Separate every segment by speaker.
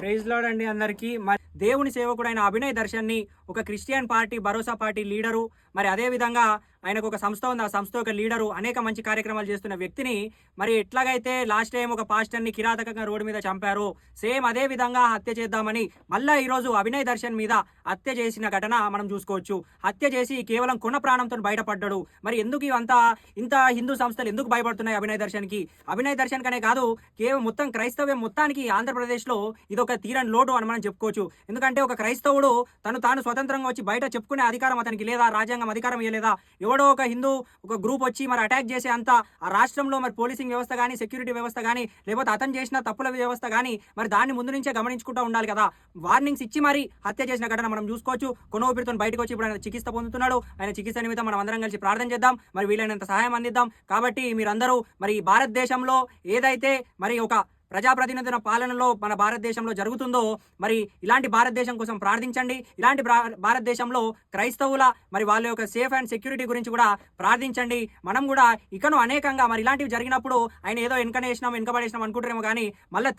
Speaker 1: Praise lord అండి అందరికీ. మరి దేవుని సేవకుడైన అభినయ్ దర్శన్ని ఒక క్రిస్టియన్ పార్టీ భరోసా పార్టీ లీడరు, మరి అదే విధంగా ఆయనకు ఒక సంస్థ ఉంది. ఆ సంస్థ యొక్క లీడరు, అనేక మంచి కార్యక్రమాలు చేస్తున్న వ్యక్తిని మరి ఎట్లాగైతే లాస్ట్ టైం ఒక పాస్టర్ని కిరాతకంగా రోడ్డు మీద చంపారో సేమ్ అదే విధంగా హత్య చేద్దామని మళ్ళా ఈరోజు అభినయ్ దర్శన్ మీద హత్య చేసిన ఘటన మనం చూసుకోవచ్చు. హత్య చేసి కేవలం కొన ప్రాణంతో బయటపడ్డాడు. మరి ఎందుకు ఇవంతా ఇంత హిందూ సంస్థలు ఎందుకు భయపడుతున్నాయి అభినయ్ దర్శన్కి? అభినయ్ దర్శన్ కనే కాదు, కేవలం మొత్తం క్రైస్తవ్యం మొత్తానికి ఆంధ్రప్రదేశ్లో ఇది ఒక తీరని లోటు అని మనం చెప్పుకోవచ్చు. ఎందుకంటే ఒక క్రైస్తవుడు తాను స్వతంత్రంగా వచ్చి బయట చెప్పుకునే అధికారం అతనికి లేదా? రాజ్యాంగం అధికారం ఇవ్వలేదా? ఎవడో ఒక హిందూ ఒక గ్రూప్ వచ్చి మరి అటాక్ చేసే అంత ఆ రాష్ట్రంలో మరి పోలీసింగ్ వ్యవస్థ కానీ, సెక్యూరిటీ వ్యవస్థ కానీ, లేకపోతే అతను చేసిన తప్పుల వ్యవస్థ కానీ మరి దాన్ని ముందు నుంచే గమనించుకుంటూ ఉండాలి కదా. వార్నింగ్స్ ఇచ్చి మరి హత్య చేసిన ఘటన మనం చూసుకోవచ్చు. కొన ఊపిరితో బయటకు వచ్చి ఇప్పుడు ఆయన చికిత్స పొందుతున్నాడు. ఆయన చికిత్స నిమిత్తం మనం అందరం కలిసి ప్రార్థన చేద్దాం, మరి వీలైనంత సహాయం అందిద్దాం. కాబట్టి మీరందరూ మరి భారతదేశంలో ఏదైతే మరి ఒక ప్రజాప్రతినిధుల పాలనలో మన భారతదేశంలో జరుగుతుందో మరి ఇలాంటి భారతదేశం కోసం ప్రార్థించండి. ఇలాంటి భారతదేశంలో క్రైస్తవుల మరి వాళ్ళ యొక్క సేఫ్ అండ్ సెక్యూరిటీ గురించి కూడా ప్రార్థించండి. మనం కూడా ఇకను అనేకంగా మరి ఇలాంటివి జరిగినప్పుడు ఆయన ఏదో వెనకబడేసినాం అనుకుంటారేమో, కానీ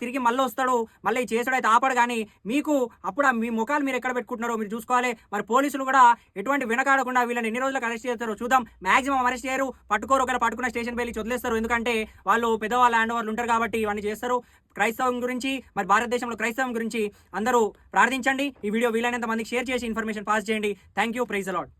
Speaker 1: తిరిగి వస్తాడు. మళ్ళీ చేసుడైతే ఆపడు. కానీ మీకు అప్పుడు మీ ముఖాలు మీరు ఎక్కడ పెట్టుకుంటున్నారో మీరు చూసుకోవాలి. మరి పోలీసులు కూడా ఎటువంటి వెనకాడకుండా వీళ్ళని ఎన్ని రోజులకు అరెస్ట్ చేస్తారో చూద్దాం. మాక్సిమం అరెస్ట్ చేయరు, పట్టుకోరు. ఒకవేళ పట్టుకున్న స్టేషన్ వెళ్ళి వదిలేస్తారు. ఎందుకంటే వాళ్ళు పెద్దవాళ్ళ హ్యాండ్ ఓవర్లు ఉంటారు కాబట్టి ఇవన్నీ చేస్తారు. క్రైస్తవం గురించి మరి భారతదేశంలో క్రైస్తవం గురించి అందరూ ప్రార్థించండి. ఈ వీడియో వీలైనంత మందికి షేర్ చేసి ఇన్ఫర్మేషన్ పాస్ చేయండి. Thank you. Praise the lord.